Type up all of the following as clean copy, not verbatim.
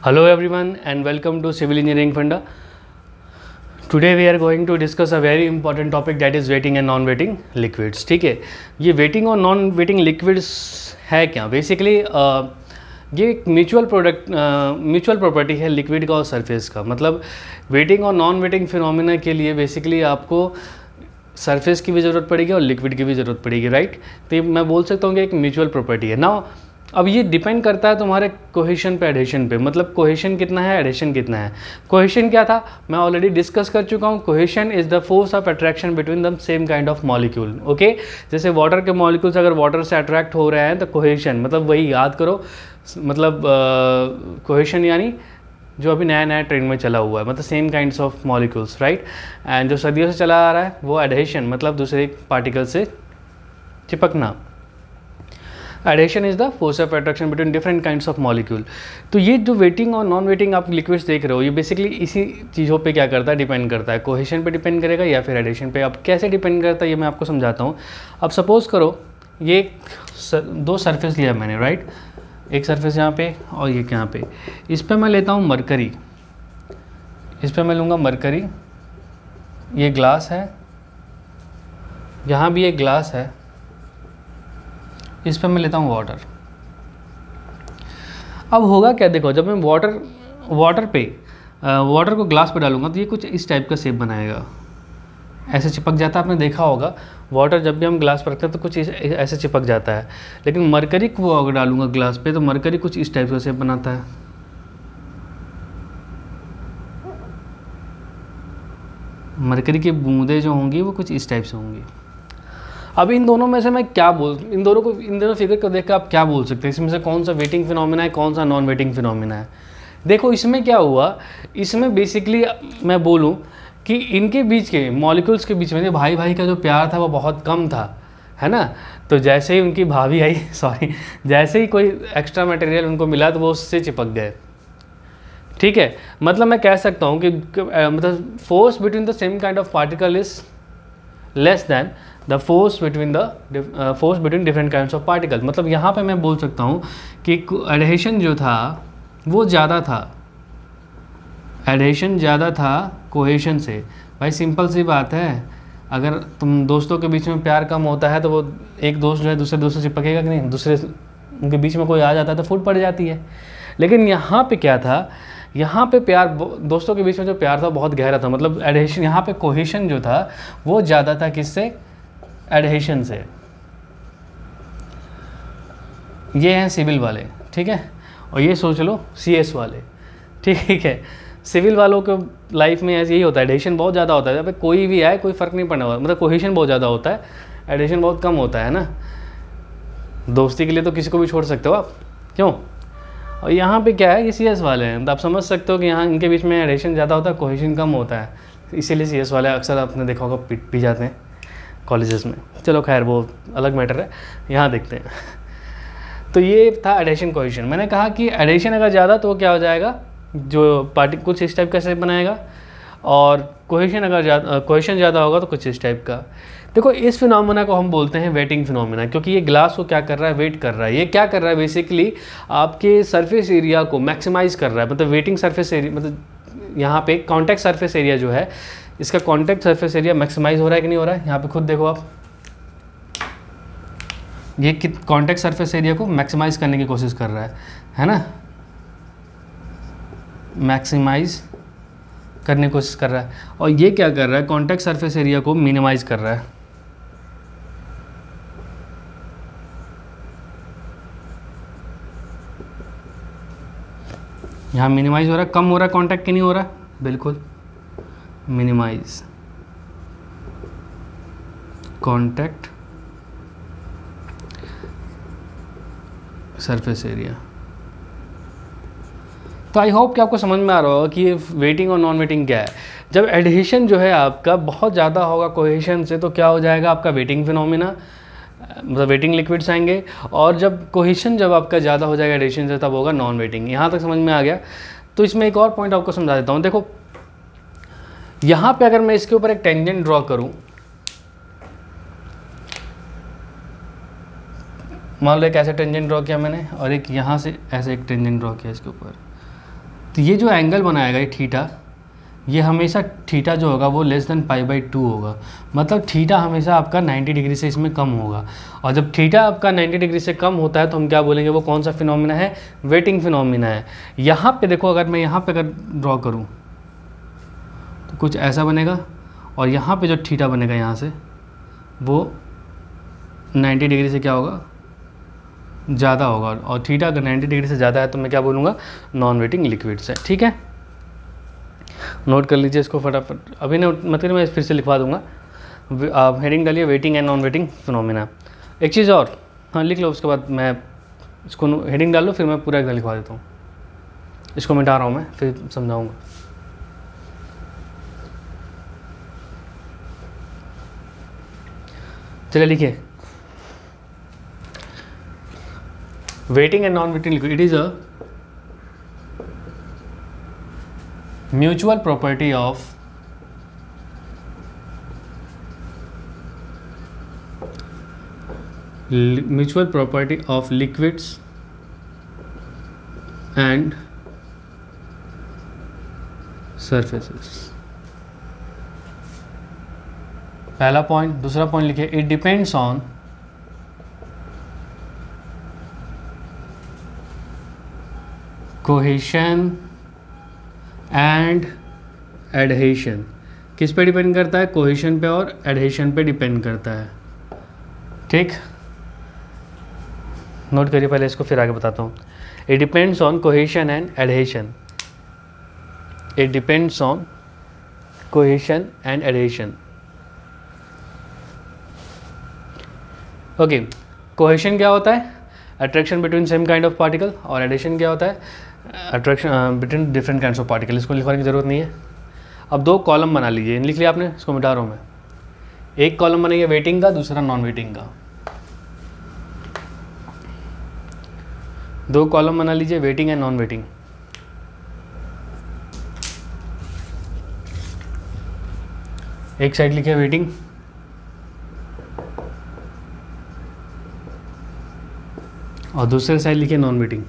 Hello everyone and welcome to Civil Engineering Funda. Today we are going to discuss a very important topic, that is wetting and non wetting liquids. ठीक है, ये wetting और non wetting liquids है क्या? Basically ये एक mutual property है liquid का और सरफेस का। मतलब वेटिंग और नॉन वेटिंग फिनोमिना के लिए बेसिकली आपको सरफेस की भी ज़रूरत पड़ेगी और लिक्विड की भी ज़रूरत पड़ेगी, राइट। तो ये मैं बोल सकता हूँ कि एक म्यूचुअल प्रॉपर्टी है ना। अब ये डिपेंड करता है तुम्हारे कोहेशन पे, एडहेशन पे। मतलब कोहेशन कितना है, एडहेशन कितना है। कोहेशन क्या था मैं ऑलरेडी डिस्कस कर चुका हूँ। Cohesion is the force of attraction between the same kind of molecule. Okay, जैसे वाटर के मॉलिक्यूल्स अगर वाटर से अट्रैक्ट हो रहे हैं तो कोहेशन मतलब वही याद करो। मतलब कोहेशन यानी जो अभी नया नया ट्रेंड में चला हुआ है, मतलब same kinds of molecules, right. And जो सदियों से चला आ रहा है वो एडहेशन, मतलब दूसरे पार्टिकल से चिपकना। Adhesion is the force of attraction between different kinds of molecule. तो ये जो वेटिंग और नॉन वेटिंग आप लिक्विड्स देख रहे हो, ये बेसिकली इसी चीज़ों पे क्या करता है, डिपेंड करता है। कोहेशन पे डिपेंड करेगा या फिर एडहेशन पे। अब कैसे डिपेंड करता है ये मैं आपको समझाता हूँ। अब सपोज़ करो ये दो सरफेस लिया मैंने, राइट। एक सरफेस यहाँ पे और ये यहाँ पे। इस पर मैं लेता हूँ मरकरी, इस पर मैं लूँगा मरकरी। ये ग्लास है, यहाँ भी एक ग्लास है, इस पर मैं लेता हूँ वाटर। अब होगा क्या, देखो जब मैं वाटर को ग्लास पे डालूंगा तो ये कुछ इस टाइप का शेप बनाएगा, ऐसे चिपक जाता है। आपने देखा होगा वाटर जब भी हम ग्लास पर रखते हैं तो कुछ ऐसे चिपक जाता है। लेकिन मरकरी को अगर डालूंगा ग्लास पे तो मरकरी कुछ इस टाइप का शेप बनाता है। मरकरी की बूंदें जो होंगी वो कुछ इस टाइप से होंगी। अब इन दोनों में से मैं क्या इन दोनों फिगर को देख कर आप क्या बोल सकते हैं, इसमें से कौन सा वेटिंग फिनोमिना है, कौन सा नॉन वेटिंग फिनोमिना है। देखो इसमें क्या हुआ, इसमें बेसिकली मैं बोलूँ कि इनके बीच के मॉलिक्यूल्स के बीच में भाई भाई का जो प्यार था वो बहुत कम था, है ना। तो जैसे ही उनकी भाभी आई जैसे ही कोई एक्स्ट्रा मटेरियल उनको मिला तो वो उससे चिपक गए, ठीक है। मतलब मैं कह सकता हूँ कि मतलब force between the same kind of particle is less than the force between different kinds of particle. मतलब यहाँ पे मैं बोल सकता हूँ कि एडहेशन जो था वो ज़्यादा था, एडहेशन ज़्यादा था कोहेशन से। भाई सिंपल सी बात है, अगर तुम दोस्तों के बीच में प्यार कम होता है तो वो एक दोस्त जो है दूसरे दोस्त से चिपकेगा कि नहीं, दूसरे उनके बीच में कोई आ जाता है तो फूट पड़ जाती है। लेकिन यहाँ पे क्या था, यहाँ पे प्यार, दोस्तों के बीच में जो प्यार था बहुत गहरा था। मतलब एडहेशन, यहाँ पे कोहेशन जो था वो ज़्यादा था किससे, एडहेशन से। ये हैं सिविल वाले, ठीक है। और ये सोच लो CS वाले, ठीक है। सिविल वालों के लाइफ में ऐसे यही होता है, एडहेशन बहुत ज़्यादा होता है। जब कोई भी आए कोई फ़र्क नहीं पड़ने वाला, मतलब कोहेशन बहुत ज़्यादा होता है, एडहेशन बहुत कम होता है ना। दोस्ती के लिए तो किसी को भी छोड़ सकते हो आप, क्यों। और यहाँ पे क्या है, ये CS वाले हैं, तो आप समझ सकते हो कि यहाँ इनके बीच में एडहेशन ज़्यादा होता है, कोहेशन कम होता है। इसीलिए CS वाले अक्सर आपने देखा होगा पिट भी जाते हैं कॉलेजेस में। चलो खैर वो अलग मैटर है, यहाँ देखते हैं। तो ये था एडहेशन कोहेशन। मैंने कहा कि एडहेशन अगर ज़्यादा तो क्या हो जाएगा, जो पार्टी कुछ इस टाइप का शेप बनाएगा, और कोहेशन अगर कोहेशन ज़्यादा होगा तो कुछ इस टाइप का। देखो इस फिनोमिना को हम बोलते हैं वेटिंग फिनोमिना, क्योंकि ये ग्लास को क्या कर रहा है, वेट कर रहा है। ये क्या कर रहा है, बेसिकली आपके सरफेस एरिया को मैक्सिमाइज़ कर रहा है। मतलब वेटिंग सरफेस एरिया, मतलब यहाँ पे कॉन्टैक्ट सरफेस एरिया जो है, इसका कॉन्टैक्ट सरफेस एरिया मैक्सिमाइज हो रहा है कि नहीं हो रहा है। यहाँ पे खुद देखो आप, ये कॉन्टैक्ट सरफेस एरिया को मैक्सिमाइज करने की कोशिश कर रहा है ना, मैक्सिमाइज करने की कोशिश कर रहा है। और ये क्या कर रहा है, कॉन्टैक्ट सरफेस एरिया को मिनिमाइज कर रहा है। यहाँ मिनिमाइज हो रहा है, कम हो रहा है कॉन्टैक्ट कि नहीं हो रहा, बिल्कुल मिनिमाइज कॉन्टैक्ट सरफेस एरिया। तो आई होप कि आपको समझ में आ रहा होगा कि ये वेटिंग और नॉन वेटिंग क्या है। जब एडहेशन जो है आपका बहुत ज़्यादा होगा कोहेशन से तो क्या हो जाएगा आपका वेटिंग फिनोमिना, मतलब वेटिंग लिक्विड्स आएंगे। और जब कोहेशन जब आपका ज़्यादा हो जाएगा एडहेशन से तब होगा नॉन वेटिंग। यहाँ तक समझ में आ गया। तो इसमें एक और पॉइंट आपको समझा देता हूँ। देखो यहाँ पे अगर मैं इसके ऊपर एक टेंजेंट ड्रॉ करूँ, मान लो एक ऐसा टेंजेंट ड्रॉ किया मैंने और एक यहाँ से ऐसे एक टेंजेंट ड्रॉ किया इसके ऊपर, तो ये जो एंगल बनाएगा ये थीटा, ये हमेशा थीटा जो होगा वो लेस देन π/2 होगा, मतलब थीटा हमेशा आपका 90 डिग्री से इसमें कम होगा। और जब थीटा आपका 90 डिग्री से कम होता है तो हम क्या बोलेंगे, वो कौन सा फिनोमिना है, वेटिंग फिनोमिना है। यहाँ पे देखो, अगर मैं यहाँ पे अगर ड्रॉ करूँ तो कुछ ऐसा बनेगा, और यहाँ पे जो थीटा बनेगा यहाँ से वो 90 डिग्री से क्या होगा, ज़्यादा होगा। और थीटा अगर 90 डिग्री से ज़्यादा है तो मैं क्या बोलूँगा, नॉन वेटिंग लिक्विड्स है। ठीक है, नोट कर लीजिए इसको फटाफट, अभी ना मतलब मैं फिर से लिखवा दूंगा। आप हेडिंग डालिए waiting and non waiting phenomena. एक चीज़ और, हाँ लिख लो, उसके बाद मैं इसको हेडिंग डाल लो, फिर मैं पूरा एकदम लिखवा देता हूँ। इसको मिटा रहा हूँ मैं, फिर समझाऊँगा। चलिए लिखिए, waiting and non waiting liquid, it is a mutual property of liquids and surfaces। पहला पॉइंट। दूसरा पॉइंट लिखिए, it depends on cohesion and adhesion. किस पे डिपेंड करता है, कोहेशन पे और एडहेशन पे डिपेंड करता है। ठीक, नोट करिए पहले इसको, फिर आगे बताता हूँ। It depends on cohesion and adhesion, it depends on cohesion and adhesion. Okay, cohesion क्या होता है, attraction between same kind of particle, और एडहेशन क्या होता है, attraction between different kinds of particle. इसको लिखवाने की ज़रूरत नहीं है। अब दो कॉलम बना लीजिए, लिख लिया आपने, इसको मिटा रहा हूँ मैं। एक कॉलम बनेगा वेटिंग का, दूसरा नॉन वेटिंग का। दो कॉलम बना लीजिए, वेटिंग एंड नॉन वेटिंग। एक साइड लिखिए वेटिंग, और दूसरे साइड लिखिए नॉन वेटिंग।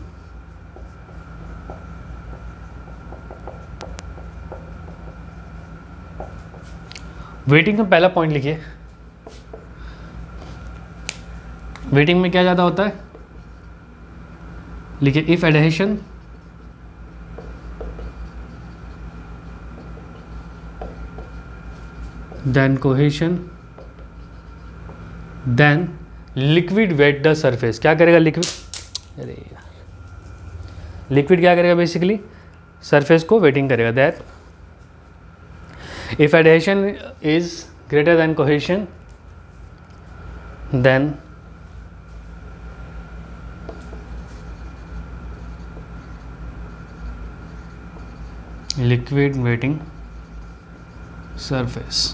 वेटिंग का पहला पॉइंट लिखिए, वेटिंग में क्या ज़्यादा होता है, लिखिए if adhesion then cohesion then liquid wet the surface. क्या करेगा लिक्विड, अरे यार, लिक्विड क्या करेगा, बेसिकली सरफेस को वेटिंग करेगा। That if adhesion is greater than cohesion, then liquid wetting surface।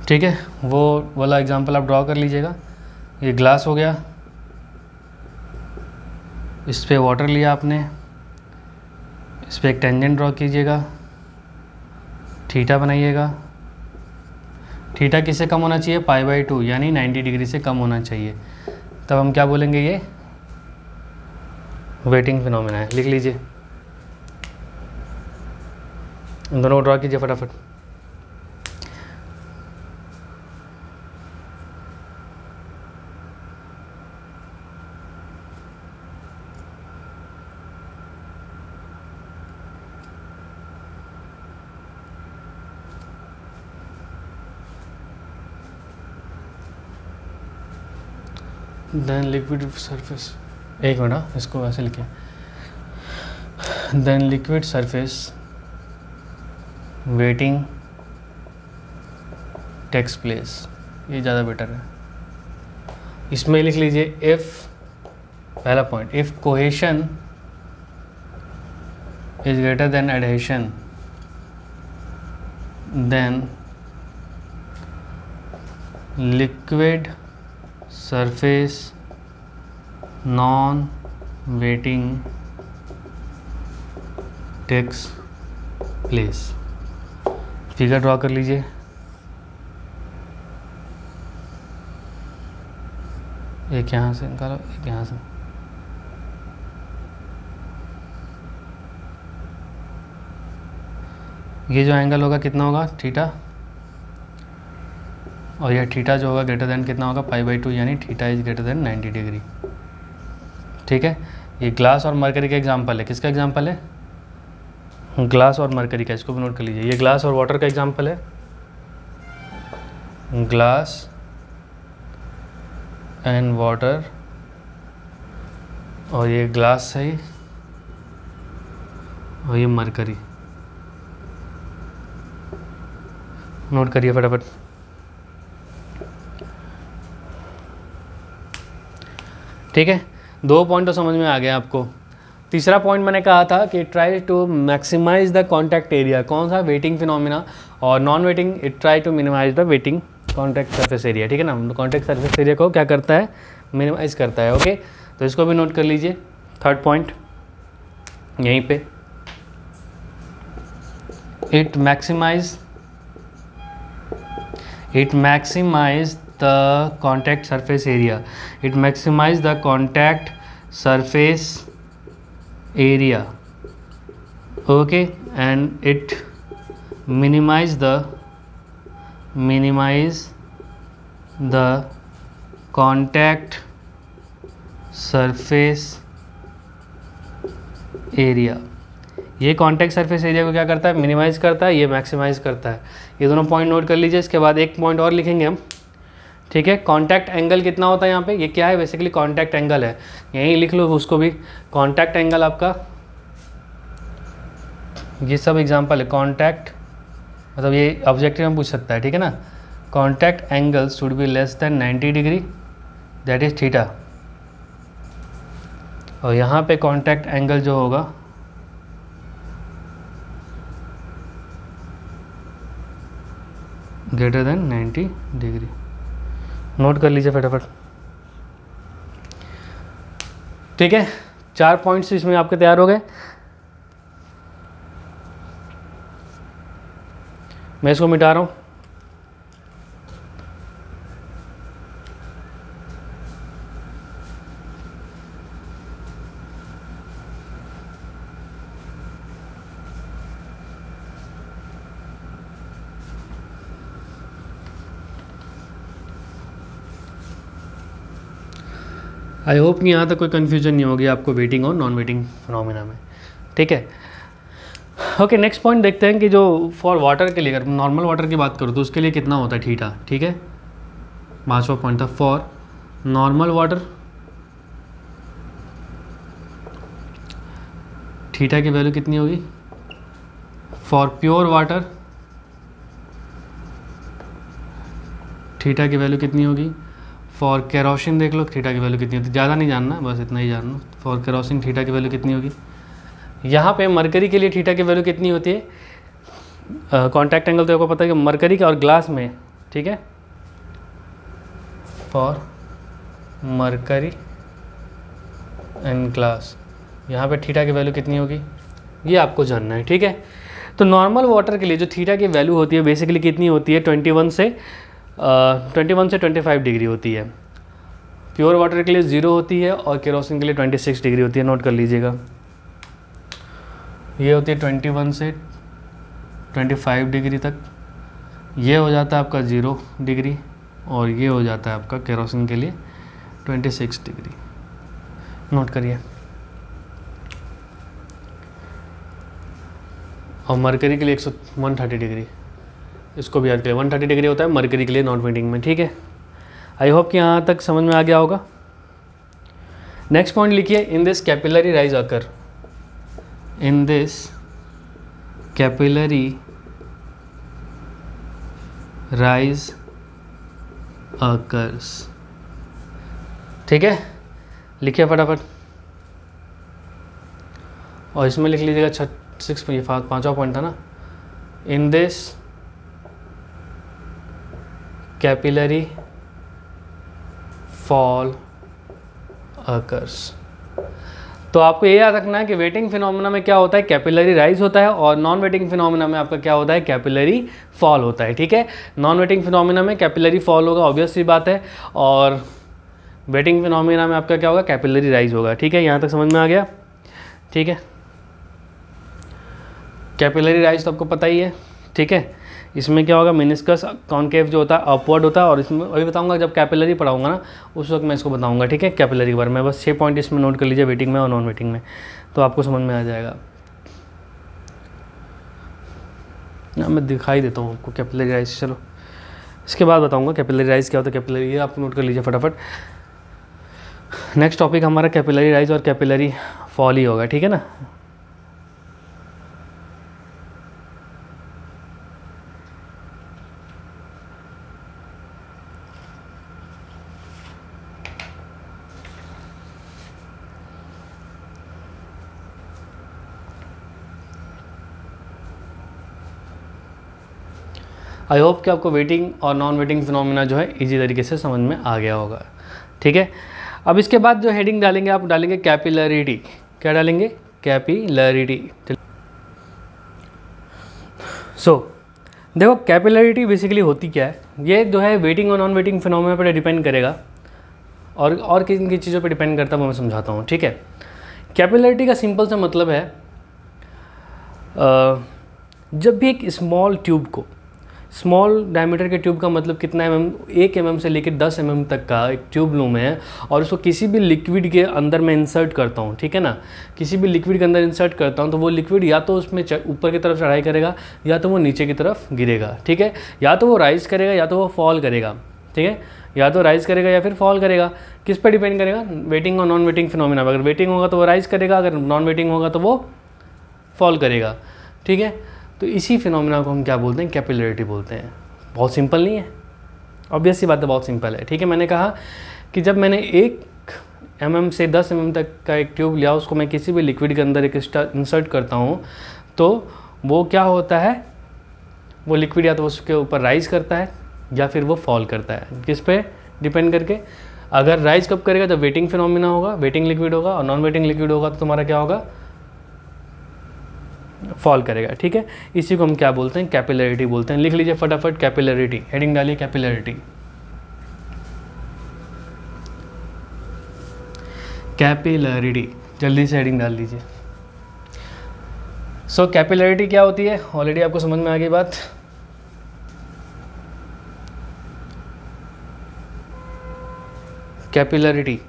ठीक है, वो वाला एग्जांपल आप ड्रॉ कर लीजिएगा। ये ग्लास हो गया, इस पे वाटर लिया आपने, इस पे एक टेंजेंट ड्रॉ कीजिएगा, थीटा बनाइएगा। थीटा किससे कम होना चाहिए, π/2 यानी 90 डिग्री से कम होना चाहिए। तब हम क्या बोलेंगे, ये वेटिंग फिनोमिना है। लिख लीजिए, इन दोनों को ड्रॉ कीजिए फटाफट। देन लिक्विड सरफेस, एक मिनट, इसको ऐसे लिखें, then liquid surface wetting takes place. ये ज़्यादा बेटर है। इसमें लिख लीजिए इफ़, पहला point, if cohesion is greater than adhesion then liquid surface non wetting takes place. Figure draw कर लीजिए, एक यहाँ से निकालो, एक यहाँ से। ये जो एंगल होगा कितना होगा, थीटा, और ये थीटा जो होगा ग्रेटर देन कितना होगा, π/2, यानी theta is greater than 90 degree. ठीक है, ये ग्लास और मरकरी का एग्जांपल है। किसका एग्जांपल है, ग्लास और मरकरी का, इसको भी नोट कर लीजिए। ये ग्लास और वाटर का एग्जांपल है, ग्लास एंड वाटर, और ये ग्लास है और ये मरकरी। नोट करिए फटाफट। ठीक है, 2 पॉइंट तो समझ में आ गया आपको। तीसरा पॉइंट मैंने कहा था कि try to maximise the contact area. कौन सा, वेटिंग फिनोमिना, और non wetting it try to minimise the wetting contact surface area. ठीक है ना, कॉन्टैक्ट सरफेस एरिया को क्या करता है, मिनिमाइज करता है। ओके, तो इसको भी नोट कर लीजिए। थर्ड पॉइंट यहीं पे, it maximise the contact surface area, it maximize the contact surface area, okay, and it minimize the contact surface area। ये कॉन्टैक्ट सरफेस एरिया को क्या करता है, मिनिमाइज करता है, ये मैक्सिमाइज करता है। ये दोनों पॉइंट नोट कर लीजिए। इसके बाद एक पॉइंट और लिखेंगे हम। ठीक है, कॉन्टैक्ट एंगल कितना होता है यहाँ पे, ये क्या है, बेसिकली कॉन्टैक्ट एंगल है, यहीं लिख लो उसको भी। कॉन्टैक्ट एंगल आपका, ये सब एग्जांपल है। कॉन्टैक्ट मतलब ये ऑब्जेक्टिव में पूछ सकता है। ठीक है ना, contact angle should be less than 90 degree, that is theta. और यहाँ पे कॉन्टैक्ट एंगल जो होगा ग्रेटर देन 90 डिग्री। नोट कर लीजिए फटाफट। ठीक है, 4 पॉइंट्स इसमें आपके तैयार हो गए। मैं इसको मिटा रहा हूँ। आई होप कि यहाँ तक कोई कन्फ्यूजन नहीं होगी आपको वेटिंग और नॉन वेटिंग फिनोमिना में। ठीक है, ओके, नेक्स्ट पॉइंट देखते हैं कि जो फॉर वाटर के लिए, अगर नॉर्मल वाटर की बात करूँ तो उसके लिए कितना होता है थीटा। ठीक है, 5वां पॉइंट था, फॉर नॉर्मल वाटर थीटा की वैल्यू कितनी होगी, फॉर प्योर वाटर थीटा की वैल्यू कितनी होगी, फॉर केरोसिन देख लो थीटा की वैल्यू कितनी होती है, ज़्यादा नहीं जानना, बस इतना ही जानना। फॉर केरोसिन थीटा की वैल्यू कितनी होगी। यहाँ पे मरकरी के लिए थीटा की वैल्यू कितनी होती है, कॉन्टैक्ट एंगल तो आपको पता है कि मरकरी का और ग्लास में। ठीक है, फॉर मरकरी एंड ग्लास, यहाँ पे थीटा की वैल्यू कितनी होगी, ये आपको जानना है। ठीक है, तो नॉर्मल वाटर के लिए जो थीटा की वैल्यू होती है बेसिकली कितनी होती है, 21 से 25 डिग्री होती है। प्योर वाटर के लिए 0 होती है और केरोसिन के लिए 26 डिग्री होती है। नोट कर लीजिएगा, ये होती है 21 से 25 डिग्री तक, ये हो जाता है आपका 0 डिग्री, और ये हो जाता है आपका केरोसिन के लिए 26 डिग्री। नोट करिए। और मरकरी के लिए 130 डिग्री, इसको भी याद करिए, 130 डिग्री होता है मरकरी के लिए नॉन वेटिंग में। ठीक है, आई होप कि यहाँ तक समझ में आ गया होगा। नेक्स्ट पॉइंट लिखिए, in this capillary rise occur, in this capillary rise occurs. ठीक है, लिखिए फटाफट। और इसमें लिख लीजिएगा 5वां पॉइंट था ना, in this capillary fall occurs. तो आपको ये याद रखना है कि वेटिंग फिनोमिना में क्या होता है, कैपिलरी राइज होता है, और नॉन वेटिंग फिनोमिना में आपका क्या होता है, कैपिलरी फॉल होता है। ठीक है, नॉन वेटिंग फिनोमिना में कैपिलरी फॉल होगा, ऑब्वियस सी बात है, और वेटिंग फिनोमिना में आपका क्या होगा, कैपिलरी राइज होगा। ठीक है, यहाँ तक समझ में आ गया। ठीक है, कैपिलरी राइज तो आपको पता ही है, ठीक है। इसमें क्या होगा, मेनिस्कस कॉन्केव जो होता है अपवर्ड होता है, और इसमें अभी बताऊंगा जब कैपिलरी पढ़ाऊंगा ना उस वक्त मैं इसको बताऊंगा, ठीक है। कैपिलरी के बारे में बस 6 पॉइंट इसमें नोट कर लीजिए, वेटिंग में और नॉन वेटिंग में, तो आपको समझ में आ जाएगा। मैं दिखाई देता हूँ आपको कैपिलरी राइज, चलो इसके बाद बताऊँगा कैपिलरी राइज क्या होता है। कैपिलरी ये आप नोट कर लीजिए फटाफट। नेक्स्ट टॉपिक हमारा कैपिलरी राइज और कैपिलरी फॉल ही होगा, ठीक है ना। आई होप कि आपको वेटिंग और नॉन वेटिंग फिनोमिना जो है इजी तरीके से समझ में आ गया होगा, ठीक है। अब इसके बाद जो हेडिंग डालेंगे आप डालेंगे कैपिलरिटी। क्या डालेंगे, कैपिलरिटी। सो देखो कैपिलरिटी बेसिकली होती क्या है, ये जो है वेटिंग और नॉन वेटिंग फिनोमिना पर डिपेंड करेगा, और किन किन चीज़ों पर डिपेंड करता है वो मैं समझाता हूँ, ठीक है। कैपिलरिटी का सिंपल सा मतलब है जब भी एक स्मॉल ट्यूब को, स्मॉल डायमीटर के ट्यूब का मतलब कितना mm, 1 mm से लेकर 10 mm तक का एक ट्यूब लूँ मैं, और उसको किसी भी लिक्विड के अंदर मैं इंसर्ट करता हूँ, ठीक है ना। किसी भी लिक्विड के अंदर इंसर्ट करता हूँ तो वो लिक्विड या तो उसमें ऊपर की तरफ चढ़ाई करेगा या तो वो नीचे की तरफ गिरेगा, ठीक है। या तो वो राइज़ करेगा या तो वो फॉल करेगा, ठीक है। या तो राइज़ करेगा या फिर फॉल करेगा, किस पर डिपेंड करेगा, वेटिंग और नॉन वेटिंग फिनोमिना। अगर वेटिंग होगा तो वो राइज़ करेगा, अगर नॉन वेटिंग होगा तो वो फॉल करेगा, ठीक है। तो इसी फिनोमिना को हम क्या बोलते हैं, कैपिलरिटी बोलते हैं। बहुत सिंपल नहीं है, ऑब्वियस सी बात है, बहुत सिंपल है, ठीक है। मैंने कहा कि जब मैंने 1 mm से 10 mm तक का एक ट्यूब लिया, उसको मैं किसी भी लिक्विड के अंदर एक इंसर्ट करता हूँ, तो वो क्या होता है, वो लिक्विड या तो उसके ऊपर राइज़ करता है या फिर वो फॉल करता है। किस पे डिपेंड करके, अगर राइज़ कब करेगा, जब वेटिंग फिनोमिना होगा, वेटिंग लिक्विड होगा, और नॉन वेटिंग लिक्विड होगा तो तुम्हारा क्या होगा, फॉल करेगा, ठीक है। इसी को हम क्या बोलते हैं, कैपिलरिटी बोलते हैं। लिख लीजिए फटाफट कैपिलरिटी, हेडिंग डालिए कैपिलरिटी। कैपिलरिटी जल्दी से हेडिंग डाल दीजिए। सो कैपिलरिटी क्या होती है, ऑलरेडी आपको समझ में आ गई बात। कैपिलरिटी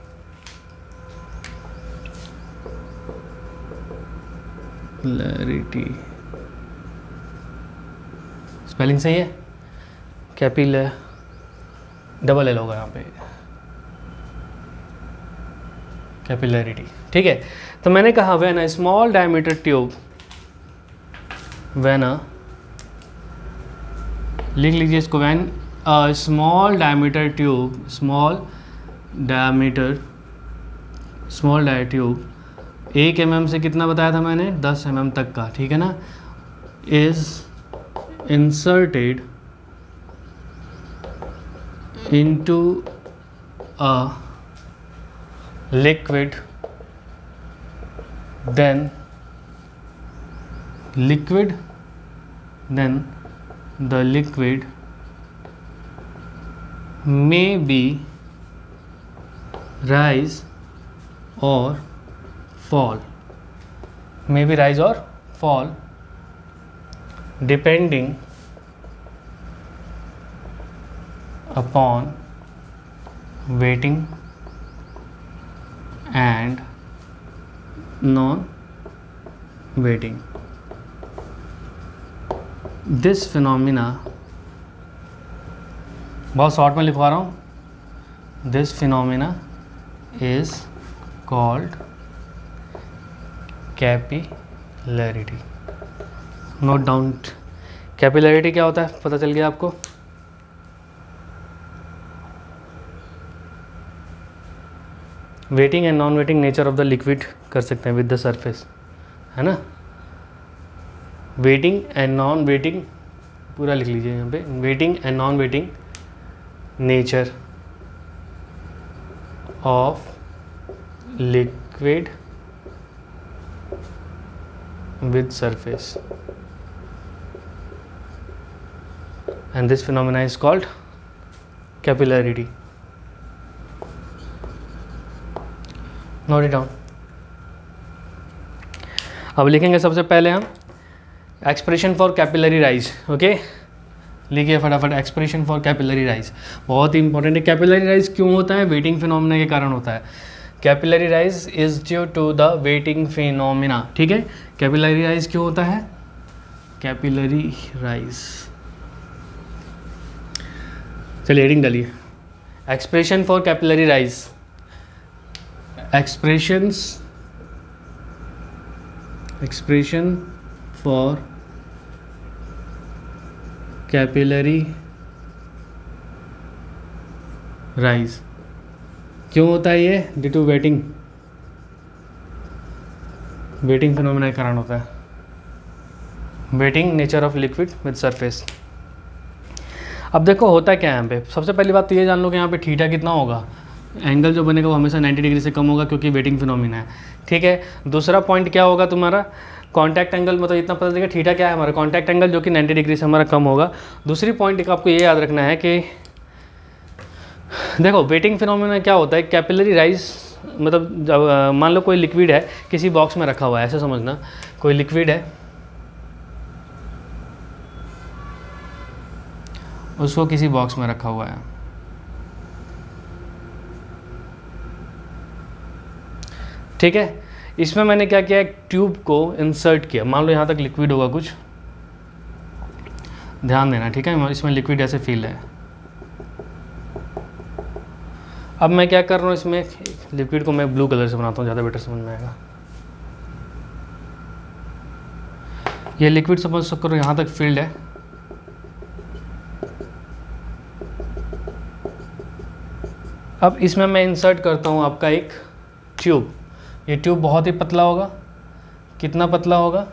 स्पेलिंग सही है, डबल एल होगा यहाँ पे, कैपिलरिटी, ठीक है। तो मैंने कहा when a small diameter tube, when a, लिख लीजिए इसको, when a small diameter tube, small diameter tube 1 mm से कितना बताया था मैंने, 10 mm तक का, ठीक है ना, is inserted into a liquid, then the liquid may be rise or fall, depending upon weighting and non-weighting. This phenomena, बहुत शॉर्ट में लिखवा रहा हूँ, this phenomena is called capillarity. Note down, capillarity क्या होता है पता चल गया आपको। Waiting and non waiting nature of the liquid कर सकते हैं विद द सरफेस, है ना। वेटिंग एंड नॉन वेटिंग पूरा लिख लीजिए यहाँ पे, waiting and non waiting nature of liquid with surface, and this phenomena is called capillarity. Note it down. अब लिखेंगे सबसे पहले हम expression for capillary rise, okay लिखिए फटाफट, एक्सप्रेशन फॉर कैपिलरी राइज बहुत ही इंपॉर्टेंट है। कैपिलरी राइज क्यों होता है? वेटिंग फिनोमिना के कारण होता है। Capillary rise is due to the wetting phenomena, ठीक है। कैपिलरी राइज क्यों होता है? कैपिलरी राइज, चलिए हेडिंग डालिए, expression for capillary rise, expression for capillary rise क्यों होता है? ये ड्यू टू वेटिंग फिनोमेना के कारण होता है। Waiting nature of liquid with surface. अब देखो होता क्या है यहाँ पे, सबसे पहली बात तो ये जान लो कि यहाँ पे थीटा कितना होगा, एंगल जो बनेगा वो हमेशा 90 डिग्री से कम होगा क्योंकि वेटिंग फिनोमिना है, ठीक है। दूसरा पॉइंट क्या होगा तुम्हारा, कॉन्टैक्ट एंगल, मतलब इतना पता चलेगा थीटा क्या है हमारा, कॉन्टैक्ट एंगल जो कि 90 डिग्री से हमारा कम होगा। दूसरी पॉइंट एक आपको ये याद रखना है कि देखो वेटिंग फिनोमिना क्या होता है, कैपिलरी राइज मतलब जब मान लो कोई लिक्विड है किसी बॉक्स में रखा हुआ है, ऐसे समझना, कोई लिक्विड है उसको किसी बॉक्स में रखा हुआ है, ठीक है। इसमें मैंने क्या किया, एक ट्यूब को इंसर्ट किया, मान लो यहाँ तक लिक्विड होगा कुछ, ध्यान देना, ठीक है। इसमें लिक्विड ऐसे फील है। अब मैं क्या कर रहा हूँ, इसमें लिक्विड को मैं ब्लू कलर से बनाता हूँ, ज़्यादा बेटर समझ में आएगा। ये लिक्विड समझ करो यहाँ तक फील्ड है, अब इसमें मैं इंसर्ट करता हूँ आपका एक ट्यूब। ये ट्यूब बहुत ही पतला होगा, कितना पतला होगा,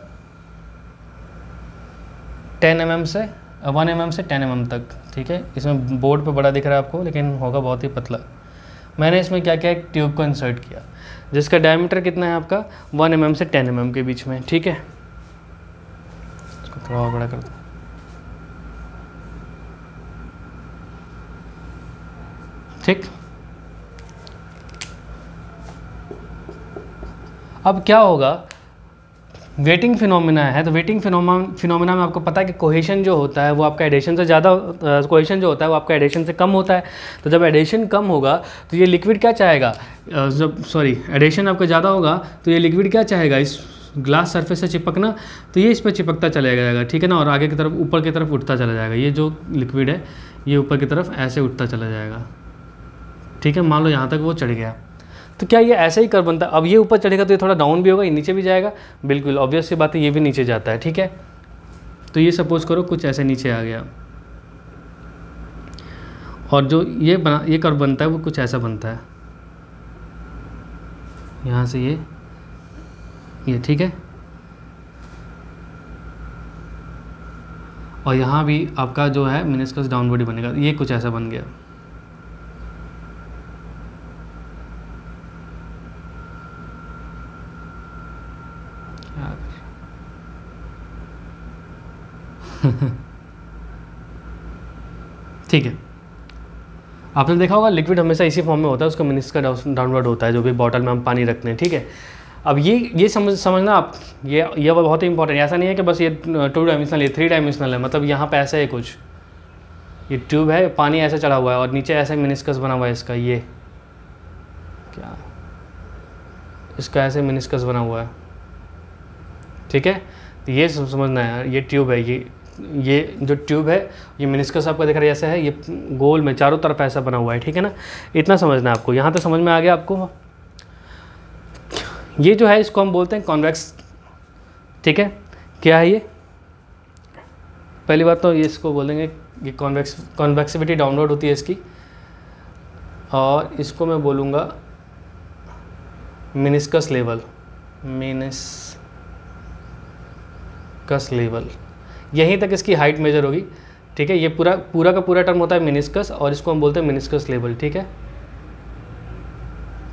10 mm से 1 mm से 10 mm तक, ठीक है। इसमें बोर्ड पे बड़ा दिख रहा है आपको, लेकिन होगा बहुत ही पतला। मैंने इसमें क्या किया, एक ट्यूब को इंसर्ट किया जिसका डायमीटर कितना है आपका 1 mm से 10 mm के बीच में, ठीक है। इसको थोड़ा और बड़ा कर दो, ठीक। अब क्या होगा, वेटिंग फिनोमिना है, तो वेटिंग फिनोमिना में आपको पता है कि कोहेशन जो होता है वो आपका एडिशन से ज़्यादा, कोहेशन जो होता है वो आपका एडिशन से कम होता है। तो जब एडिशन कम होगा तो ये लिक्विड क्या चाहेगा, एडिशन आपका ज़्यादा होगा तो ये लिक्विड क्या चाहेगा, इस ग्लास सरफेस से चिपकना, तो ये इस पर चिपकता चला जाएगा, ठीक है ना, और आगे की तरफ ऊपर की तरफ उठता चला जाएगा। ये जो लिक्विड है ये ऊपर की तरफ ऐसे उठता चला जाएगा, ठीक है। मान लो यहाँ तक वो चढ़ गया, तो क्या ये ऐसे ही कर बनता है। अब ये ऊपर चढ़ेगा तो ये थोड़ा डाउन भी होगा, ये नीचे भी जाएगा, बिल्कुल ऑब्वियस सी बात है, ये भी नीचे जाता है, ठीक है। तो ये सपोज करो कुछ ऐसे नीचे आ गया, और जो ये कर्व बनता है वो कुछ ऐसा बनता है, यहाँ से ये ठीक है, और यहाँ भी आपका जो है मेनिस्कस डाउनवर्ड ही बनेगा, ये कुछ ऐसा बन गया। ठीक है, आपने देखा होगा लिक्विड हमेशा इसी फॉर्म में होता है, उसका मेनिस्कस डाउनवर्ड होता है, जो भी बॉटल में हम पानी रखते हैं, ठीक है। अब ये समझना आप, ये बहुत ही इंपॉर्टेंट है। ऐसा नहीं है कि बस ये 2 डायमेंशनल, ये 3 डायमेंशनल है, मतलब यहाँ पे ऐसा है कुछ, ये ट्यूब है, पानी ऐसे चढ़ा हुआ है और नीचे ऐसे मेनिस्कस बना हुआ है इसका, ये क्या, इसका ऐसे मेनिस्कस बना हुआ है, ठीक है। तो ये समझना है, ये ट्यूब है, ये जो ट्यूब है ये मेनिस्कस आपका दिख रहा है ऐसा है, ये गोल में चारों तरफ ऐसा बना हुआ है, ठीक है ना। इतना समझना है आपको, यहाँ तो समझ में आ गया आपको। ये जो है इसको हम बोलते हैं कॉन्वेक्स, ठीक है। क्या है ये, पहली बात तो ये इसको बोलेंगे, ये कॉन्वेक्सिविटी डाउनवर्ड होती है इसकी, और इसको मैं बोलूँगा मेनिस्कस लेवल, मेनिस्कस लेवल, यहीं तक इसकी हाइट मेजर होगी, ठीक है। ये पूरा का पूरा टर्म होता है मेनिस्कस, और इसको हम बोलते हैं मेनिस्कस लेवल, ठीक है।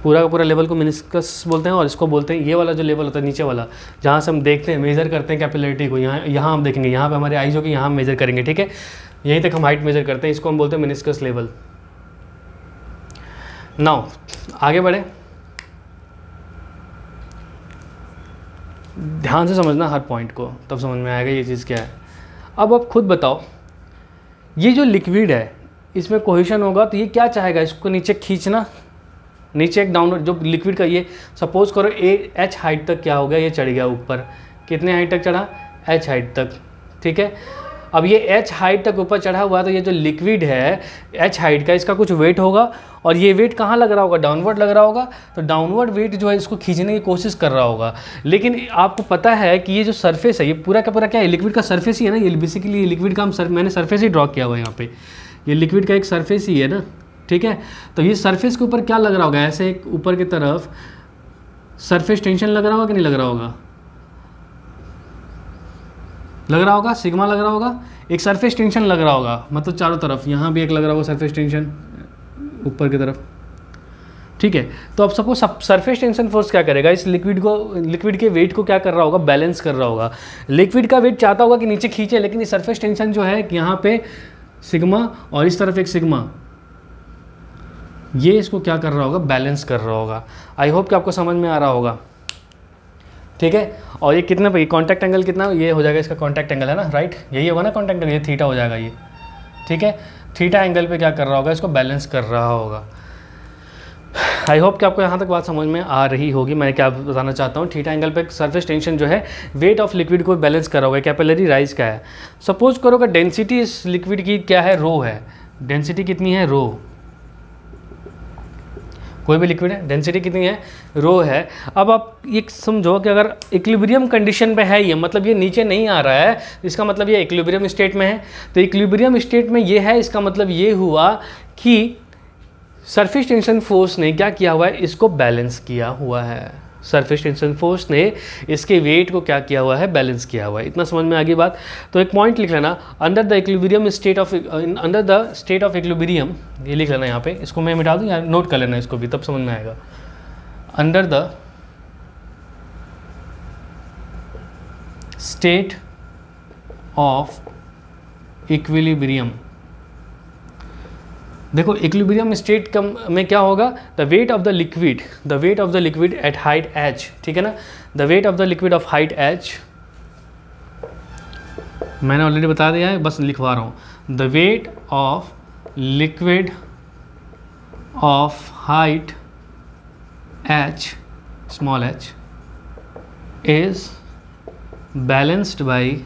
पूरा का पूरा लेवल को मेनिस्कस बोलते हैं, और इसको बोलते हैं, ये वाला जो लेवल होता है नीचे वाला, जहाँ से हम देखते हैं, मेजर करते हैं कैपिलरिटी को, यहाँ हम देखेंगे, यहाँ पे हमारे आईज होगी, यहाँ हम मेजर करेंगे, ठीक है। यहीं तक हम हाइट मेजर करते हैं, इसको हम बोलते हैं मेनिस्कस लेवल। नाउ आगे बढ़े, ध्यान से समझना हर पॉइंट को, तब समझ में आएगा ये चीज़ क्या है। अब आप खुद बताओ, ये जो लिक्विड है इसमें कोहेशन होगा तो ये क्या चाहेगा, इसको नीचे खींचना, नीचे एक डाउनवर्ड जो लिक्विड का ये सपोज करो h हाइट तक क्या हो गया, ये चढ़ गया ऊपर, कितने हाइट तक चढ़ा, h हाइट तक, ठीक है। अब ये h हाइट तक ऊपर चढ़ा हुआ तो ये जो लिक्विड है h हाइट का, इसका कुछ वेट होगा और ये वेट कहाँ लग रहा होगा, डाउनवर्ड लग रहा होगा, तो डाउनवर्ड वेट जो है इसको खींचने की कोशिश कर रहा होगा। लेकिन आपको पता है कि ये जो सरफेस है ये पूरा का पूरा क्या है, लिक्विड का सरफेस ही है ना, ये बेसिकली लिक्विड का मैंने सरफेस ही ड्रॉ किया हुआ है यहाँ पे, ये लिक्विड का एक सरफेस ही है ना, ठीक है। तो ये सरफेस के ऊपर क्या लग रहा होगा, ऐसे एक ऊपर की तरफ सरफेस टेंशन लग रहा होगा कि नहीं लग रहा होगा, लग रहा होगा, सिग्मा लग रहा होगा, एक सरफेस टेंशन लग रहा होगा, मतलब चारों तरफ, यहाँ भी एक लग रहा होगा सरफेस टेंशन ऊपर की तरफ, ठीक है। तो अब सपोज सरफेस टेंशन फोर्स क्या करेगा, इस लिक्विड के वेट को क्या कर रहा होगा, बैलेंस कर रहा होगा। लिक्विड का वेट चाहता होगा कि नीचे खींचे, लेकिन ये सरफेस टेंशन जो है यहाँ पे सिग्मा और इस तरफ एक सिग्मा, ये इसको क्या कर रहा होगा, बैलेंस कर रहा होगा। आई होप कि आपको समझ में आ रहा होगा, ठीक है। और ये कितना पे कॉन्टैक्ट एंगल कितना, ये हो जाएगा इसका कॉन्टैक्ट एंगल है ना, राइट, यही होगा ना कॉन्टैक्ट एंगल, ये थीटा हो जाएगा ये, ठीक है। थीटा एंगल पे क्या कर रहा होगा, इसको बैलेंस कर रहा होगा। आई होप कि आपको यहाँ तक बात समझ में आ रही होगी। मैं क्या बताना चाहता हूँ, थीटा एंगल पे सरफेस टेंशन जो है वेट ऑफ लिक्विड को बैलेंस कर रहा होगा। कैपिलरी राइज का है, सपोज करो कि डेंसिटी इस लिक्विड की क्या है, रो है, डेंसिटी कितनी है, रो, कोई भी लिक्विड है डेंसिटी कितनी है, रो है। अब आप ये समझो कि अगर इक्विलिब्रियम कंडीशन पे है ये, मतलब ये नीचे नहीं आ रहा है, इसका मतलब ये इक्विलिब्रियम स्टेट में है। तो इक्विलिब्रियम स्टेट में ये है, इसका मतलब ये हुआ कि सरफेस टेंशन फोर्स ने क्या किया हुआ है, इसको बैलेंस किया हुआ है। सरफेस टेंशन फोर्स ने इसके वेट को क्या किया हुआ है, बैलेंस किया हुआ है। इतना समझ में आ गई बात। तो एक पॉइंट लिख लेना, under the equilibrium state of, under the state of equilibrium, ये लिख लेना यहाँ पे, इसको मैं मिटा दूँ या नोट कर लेना इसको भी, तब समझ में आएगा। Under the state of equilibrium, देखो इक्विलिब्रियम स्टेट में क्या होगा, the weight of the liquid at height h, ठीक है ना, the weight of the liquid of height h, मैंने ऑलरेडी बता दिया है, बस लिखवा रहा हूँ, the wait of liquid of height h, small h, is balanced by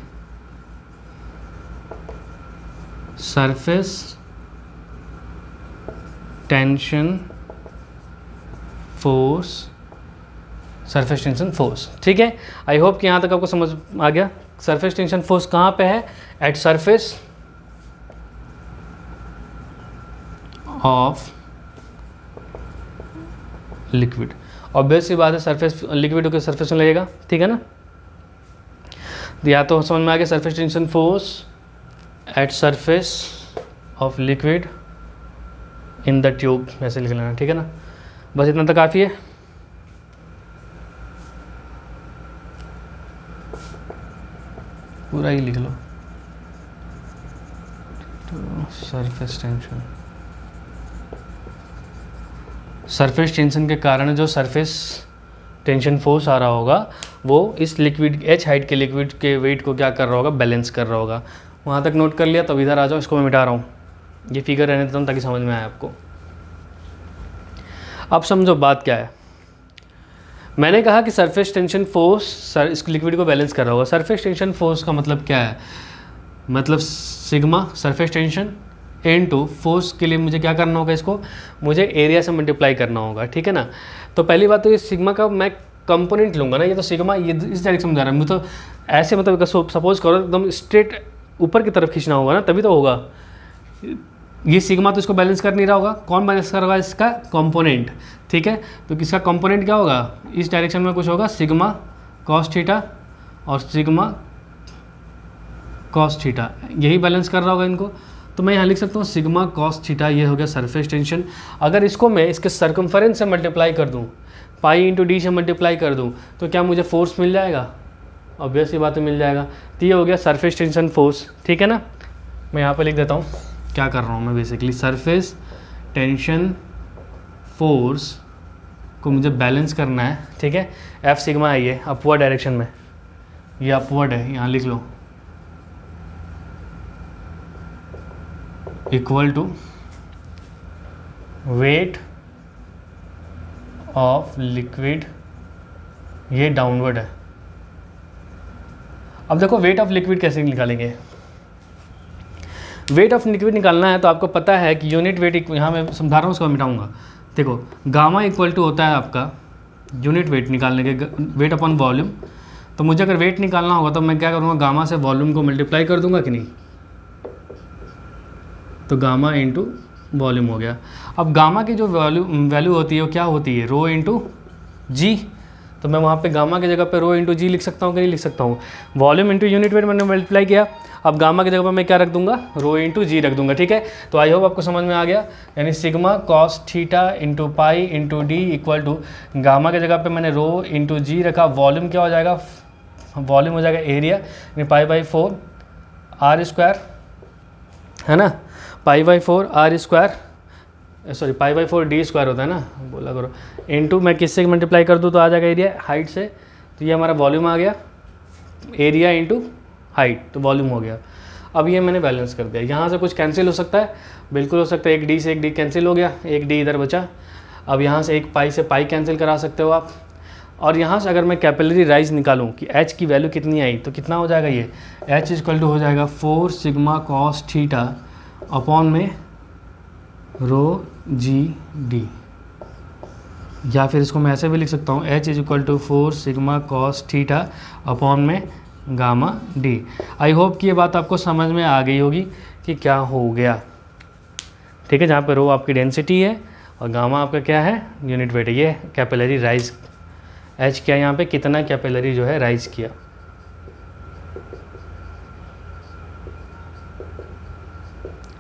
surface tension force, surface tension force, ठीक है। आई होप कि यहाँ तक आपको समझ आ गया। सरफेस टेंशन फोर्स कहाँ पे है, at surface of liquid. Obvious सी बात है, सरफेस लिक्विड के सरफेस में लगेगा, ठीक है ना। या तो समझ में आ गया, surface tension force at surface of liquid in the tube, ऐसे लिख लेना, ठीक है ना। बस इतना तो काफ़ी है। पूरा ही लिख लो, तो सरफेस टेंशन के कारण जो सरफेस टेंशन फोर्स आ रहा होगा वो इस लिक्विड h हाइट के लिक्विड के वेट को क्या कर रहा होगा, बैलेंस कर रहा होगा। वहाँ तक नोट कर लिया, तब इधर आ जाओ, इसको मैं मिटा रहा हूँ, ये फिगर रहने देता हूँ ताकि समझ में आए आपको। अब समझो बात क्या है। मैंने कहा कि सरफेस टेंशन फोर्स इस लिक्विड को बैलेंस कर रहा होगा। सरफेस टेंशन फोर्स का मतलब क्या है, मतलब sigma surface tension into force के लिए मुझे क्या करना होगा, इसको मुझे एरिया से मल्टीप्लाई करना होगा, ठीक है ना। तो पहली बात तो ये सिग्मा का मैं कंपोनेंट लूँगा ना, ये तो सिग्मा ये इस डायरेक्शन में जा रहा है, तो ऐसे मतलब सपोज करो एकदम स्ट्रेट ऊपर की तरफ खींचना होगा ना, तभी तो होगा। ये सिग्मा तो इसको बैलेंस कर नहीं रहा होगा, कौन बैलेंस कर रहा होगा, इसका कंपोनेंट, ठीक है। तो किसका कंपोनेंट क्या होगा, इस डायरेक्शन में कुछ होगा, सिग्मा कॉस थीटा और सिग्मा कॉस थीटा, यही बैलेंस कर रहा होगा इनको। तो मैं यहाँ लिख सकता हूँ सिग्मा कॉस थीटा, ये हो गया सरफेस टेंशन। अगर इसको मैं इसके सर्कमफरेंस से मल्टीप्लाई कर दूँ, पाई इंटू डी से मल्टीप्लाई कर दूँ, तो क्या मुझे फोर्स मिल जाएगा, ऑब्वियस ही बात है मिल जाएगा। तो ये हो गया सरफेस टेंशन फोर्स, ठीक है ना। मैं यहाँ पर लिख देता हूँ क्या कर रहा हूँ मैं, बेसिकली सरफेस टेंशन फोर्स को मुझे बैलेंस करना है, ठीक है। एफ सिग्मा है ये अपवर्ड डायरेक्शन में, ये अपवर्ड है, यहाँ लिख लो, equal to weight of liquid, ये डाउनवर्ड है। अब देखो वेट ऑफ लिक्विड कैसे निकालेंगे। वेट ऑफ लिक्विड निकालना है तो आपको पता है कि यूनिट वेट, यहाँ मैं समझा रहा हूँ, उसको मिटाऊंगा। देखो गामा इक्वल टू होता है आपका यूनिट वेट निकालने के, वेट अपॉन वॉल्यूम। तो मुझे अगर वेट निकालना होगा तो मैं क्या करूँगा, गामा से वॉल्यूम को मल्टीप्लाई कर दूंगा कि नहीं, तो गामा इंटू वॉल्यूम हो गया। अब गामा की जो वैल्यू होती है वो क्या होती है, रो इंटू जी। तो मैं वहाँ पे गामा की जगह पे रो इंटू जी लिख सकता हूँ कि नहीं लिख सकता हूँ। वॉल्यूम इंटू यूनिट वेट मैंने मल्टीप्लाई किया, अब गामा की जगह पे मैं क्या रख दूंगा, रो इंटू जी रख दूंगा। ठीक है, तो आई होप आपको समझ में आ गया। यानी sigma cos theta into pi into D equal to, gamma की जगह पे मैंने रो इंटू जी रखा, वॉल्यूम क्या हो जाएगा, वॉल्यूम हो जाएगा एरिया, यानी पाई बाई 4 आर स्क्वायर, है ना, pi by 4 R square, sorry pi by 4 D square होता है ना, बोला करो, इनटू मैं किससे मल्टीप्लाई कर दूँ तो आ जाएगा एरिया हाइट से, तो ये हमारा वॉल्यूम आ गया, एरिया इंटू हाइट, तो वॉल्यूम हो गया। अब ये मैंने बैलेंस कर दिया, यहाँ से कुछ कैंसिल हो सकता है, बिल्कुल हो सकता है, एक डी से एक डी कैंसिल हो गया, एक डी इधर बचा। अब यहाँ से एक पाई से पाई कैंसिल करा सकते हो आप। और यहाँ से अगर मैं कैपिलरी राइज निकालूँ कि एच की वैल्यू कितनी आई, तो कितना हो जाएगा, ये एच इक्वल टू हो जाएगा 4 सिग्मा कॉस थीटा अपॉन में रो जी डी, या फिर इसको मैं ऐसे भी लिख सकता हूँ, H equal to 4 sigma cos theta upon में गामा डी। आई होप कि ये बात आपको समझ में आ गई होगी कि क्या हो गया। ठीक है, जहाँ पे रो आपकी डेंसिटी है और गामा आपका क्या है, यूनिट वेट है। ये कैपिलरी राइज, एच क्या यहाँ पे कितना कैपिलरी जो है राइज किया।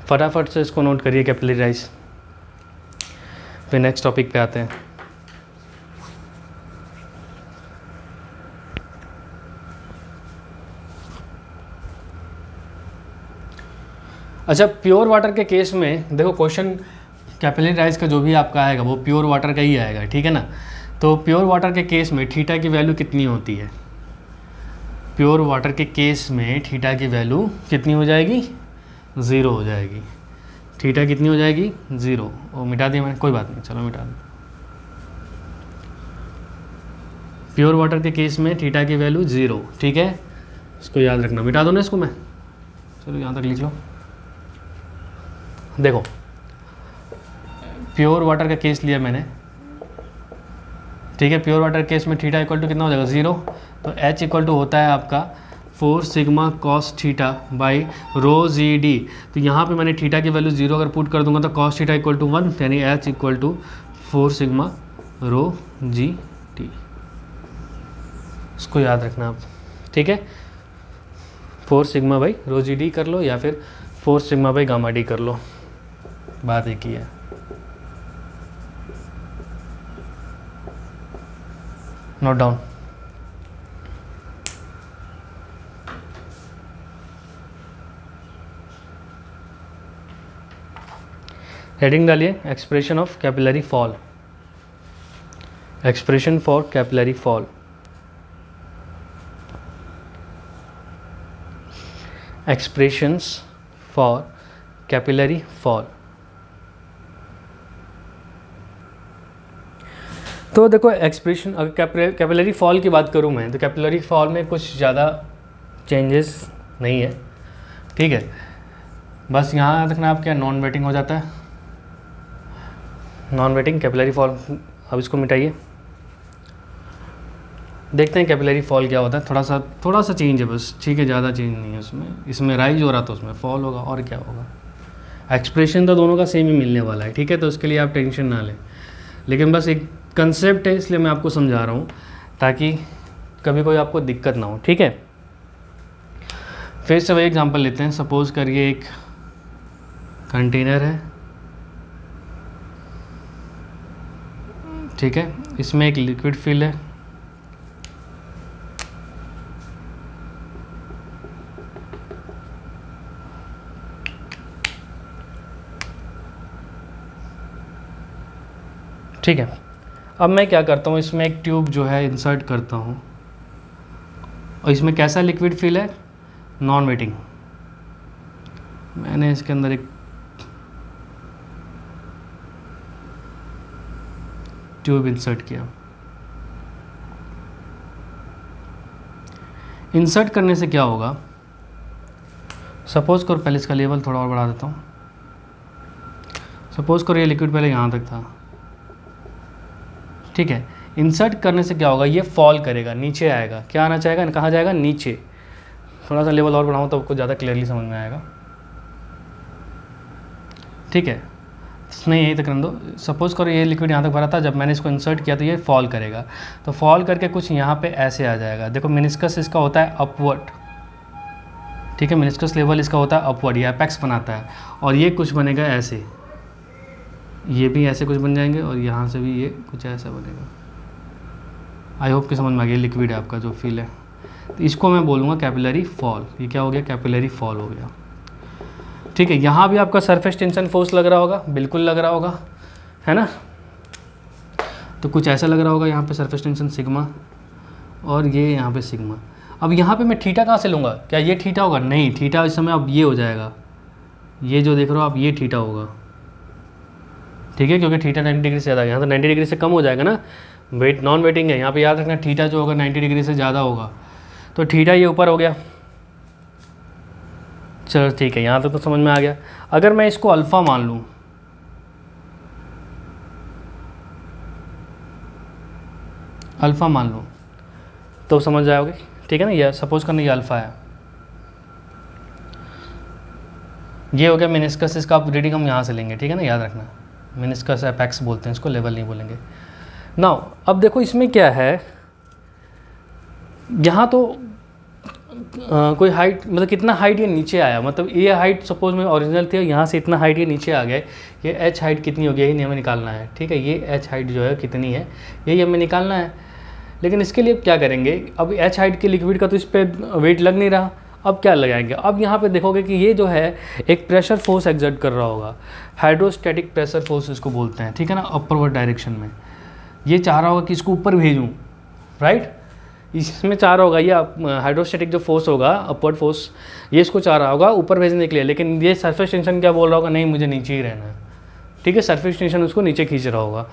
फटाफट से इसको नोट करिए कैपिलरी राइज। फिर नेक्स्ट टॉपिक पे आते हैं। अच्छा, प्योर वाटर के केस में देखो क्वेश्चन कैपिलरी राइज का जो भी आपका आएगा वो प्योर वाटर का ही आएगा, ठीक है ना। तो प्योर वाटर के केस में थीटा की वैल्यू कितनी होती है, प्योर वाटर के केस में थीटा की वैल्यू कितनी हो जाएगी, 0 हो जाएगी। थीटा कितनी हो जाएगी, 0। वो मिटा दिया मैंने, कोई बात नहीं, चलो मिटा दो। प्योर वाटर के केस में थीटा की वैल्यू 0, ठीक है, इसको याद रखना। मिटा दो ना इसको मैं, चलो यहाँ तक लिख लो। देखो प्योर वाटर का केस लिया मैंने, ठीक है, प्योर वाटर केस में थीटा इक्वल टू कितना हो जाएगा, 0। तो एच इक्वल टू होता है आपका 4 sigma cos theta by rho G D. तो यहाँ पे मैंने थीटा की वैल्यू 0 अगर पुट कर दूंगा तो कॉस थीटा इक्वल टू 1, यानी H equal to 4 sigma rho G T. इसको याद रखना आप, ठीक है। 4 sigma by rho G D कर लो या फिर 4 सिग्मा बाई गामा डी कर लो, बात एक ही है। Note down. हेडिंग डालिए expression of capillary fall, expression for capillary fall. Expressions for capillary fall. तो देखो एक्सप्रेशन, अगर कैपिलरी फॉल की बात करूँ मैं, तो कैपिलरी फॉल में कुछ ज़्यादा चेंजेस नहीं है, ठीक है। बस यहाँ रखना आप, क्या नॉन वेटिंग हो जाता है, नॉन वेटिंग कैपिलरी फॉल। अब इसको मिटाइए, देखते हैं कैपिलरी फॉल क्या होता है। थोड़ा सा चेंज है बस, ठीक है, ज़्यादा चेंज नहीं है उसमें। इसमें राइज हो रहा तो उसमें फॉल होगा, और क्या होगा। एक्सप्रेशन तो दोनों का सेम ही मिलने वाला है, ठीक है, तो उसके लिए आप टेंशन ना लें। लेकिन बस एक कंसेप्ट है, इसलिए मैं आपको समझा रहा हूँ ताकि कभी कोई आपको दिक्कत ना हो, ठीक है। फिर से वही एग्जांपल लेते हैं। सपोज करिए एक कंटेनर है, ठीक है, इसमें एक लिक्विड फिल है, ठीक है। अब मैं क्या करता हूँ, इसमें एक ट्यूब जो है इंसर्ट करता हूँ, और इसमें कैसा लिक्विड फिल है, नॉन वेटिंग। मैंने इसके अंदर एक ट्यूब इंसर्ट किया। इंसर्ट करने से क्या होगा, सपोज करो, पहले इसका लेवल थोड़ा और बढ़ा देता हूँ। सपोज करो ये लिक्विड पहले यहाँ तक था, ठीक है। इंसर्ट करने से क्या होगा, ये फॉल करेगा, नीचे आएगा। क्या आना चाहेगा, कहाँ जाएगा, नीचे। थोड़ा सा लेवल और बढ़ाऊँ तो आपको ज़्यादा क्लियरली समझ में आएगा, ठीक है। नहीं, यही तक रख दो। सपोज करो ये लिक्विड यहाँ तक भरा था, जब मैंने इसको इंसर्ट किया तो ये फॉल करेगा, तो फॉल करके कुछ यहाँ पे ऐसे आ जाएगा। देखो मेनिस्कस इसका होता है अपवर्ड, ठीक है। मेनिस्कस लेवल इसका होता है अपवर्ड, ये एपेक्स बनाता है। और ये कुछ बनेगा ऐसे, ये भी ऐसे कुछ बन जाएंगे, और यहाँ से भी ये कुछ ऐसा बनेगा। आई होप कि समझ में आ गया। लिक्विड है आपका जो फील है, तो इसको मैं बोलूँगा कैपिलरी फॉल। ये क्या हो गया, कैपिलरी फॉल हो गया, ठीक है। यहाँ भी आपका सरफेस टेंशन फोर्स लग रहा होगा, बिल्कुल लग रहा होगा, है ना। तो कुछ ऐसा लग रहा होगा यहाँ पे सरफेस टेंशन सिग्मा, और ये यहाँ पे सिग्मा। अब यहाँ पे मैं थीटा कहाँ से लूँगा, क्या ये थीटा होगा, नहीं, थीटा इस समय अब ये हो जाएगा, ये जो देख रहे हो आप ये थीटा होगा, ठीक है, क्योंकि थीटा 90 डिग्री से ज़्यादा है। यहाँ तो 90 डिग्री से कम हो जाएगा ना, वेट नॉन वेटिंग है। यहाँ पे याद रखना थीटा जो होगा 90 डिग्री से ज़्यादा होगा, तो थीटा ये ऊपर हो गया। चलो ठीक है, यहाँ तक तो समझ में आ गया। अगर मैं इसको अल्फ़ा मान लूँ, अल्फ़ा मान लूँ तो समझ जाओगे, ठीक है ना। ये सपोज करना ये अल्फ़ा है, ये हो गया मेनिस्कस। इसका आप रीडिंग हम यहाँ से लेंगे, ठीक है ना, याद रखना। मेनिस्कस एपेक्स बोलते हैं इसको, लेवल नहीं बोलेंगे। नाउ अब देखो इसमें क्या है, यहाँ तो कोई हाइट, मतलब कितना हाइट ये नीचे आया, मतलब ये हाइट सपोज में ओरिजिनल थी, यहाँ से इतना हाइट ये नीचे आ गया। ये एच हाइट कितनी होगी, यही हमें निकालना है, ठीक है। ये एच हाइट जो है कितनी है, यही हमें निकालना है। लेकिन इसके लिए क्या करेंगे, अब एच हाइट के लिक्विड का तो इस पर वेट लग नहीं रहा, अब क्या लगाएंगे। अब यहाँ पे देखोगे कि ये जो है एक प्रेशर फोर्स एक्सर्ट कर रहा होगा, हाइड्रोस्टैटिक प्रेशर फोर्स इसको बोलते हैं, ठीक है ना, अपवर्ड डायरेक्शन में। ये चाह रहा होगा कि इसको ऊपर भेजूँ, राइट। इसमें चाह रहा होगा ये हाइड्रोस्टैटिक जो फोर्स होगा, अपवर्ड फोर्स, ये इसको चाह रहा होगा ऊपर भेजने के लिए। लेकिन ये सरफेस टेंशन क्या बोल रहा होगा, नहीं मुझे नीचे ही रहना है, ठीक है। सरफेस टेंशन उसको नीचे खींच रहा होगा।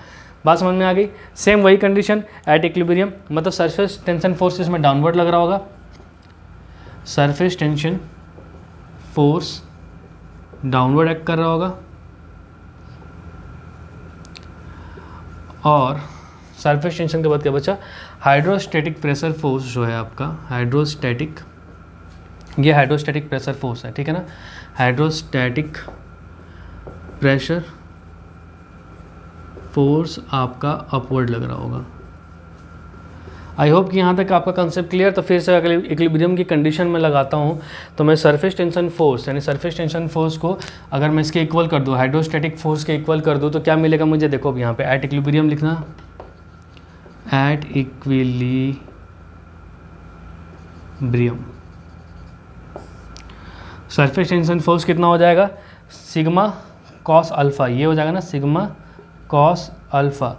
बात समझ में आ गई। सेम वही कंडीशन एट इक्विलिब्रियम, मतलब सरफेस टेंशन फोर्स इसमें डाउनवर्ड लग रहा होगा, surface tension force downward act कर रहा होगा, और सरफेस टेंशन के बाद क्या बचा, हाइड्रोस्टैटिक प्रेशर फोर्स जो है आपका, हाइड्रोस्टैटिक, ये हाइड्रोस्टैटिक प्रेशर फोर्स है, ठीक है ना। हाइड्रोस्टैटिक प्रेशर फोर्स आपका अपवर्ड लग रहा होगा। आई होप कि यहाँ तक आपका कंसेप्ट क्लियर। तो फिर से अगर इक्विलिब्रियम की कंडीशन में लगाता हूँ तो मैं सरफेस टेंशन फोर्स, यानी सरफेस टेंशन फोर्स को अगर मैं इसके इक्वल कर दूँ, हाइड्रोस्टैटिक फोर्स के इक्वल कर दूँ, तो क्या मिलेगा मुझे, देखो अब यहाँ पे एट इक्विलिब्रियम लिखना, at equilibrium surface tension force कितना हो जाएगा, सिग्मा कॉस अल्फ़ा, ये हो जाएगा ना, सिग्मा कॉस अल्फ़ा,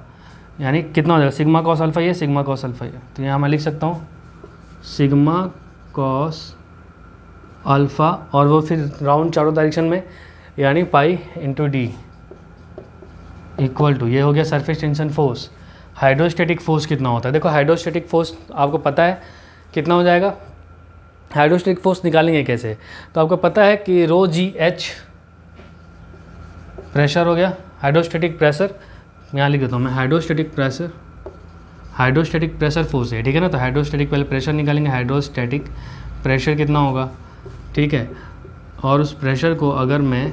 यानी कितना हो जाएगा, सिग्मा कॉस अल्फ़ा ये, सिग्मा कॉस अल्फ़ा ये। तो यहाँ मैं लिख सकता हूँ सिग्मा कॉस अल्फ़ा, और वो फिर राउंड चारों डायरेक्शन में, यानी pi into D equal to, ये हो गया surface tension force. Hydrostatic force कितना होता है, देखो हाइड्रोस्टैटिक फोर्स आपको पता है कितना हो जाएगा। हाइड्रोस्टैटिक फोर्स निकालेंगे कैसे, तो आपको पता है कि रो जी एच प्रेशर हो गया, हाइड्रोस्टैटिक प्रेशर, यहाँ लिख देता हूँ मैं, hydrostatic pressure, hydrostatic pressure force है, ठीक है ना। तो हाइड्रोस्टैटिक पहले प्रेशर निकालेंगे, हाइड्रोस्टैटिक प्रेशर कितना होगा, ठीक है। और उस प्रेशर को अगर मैं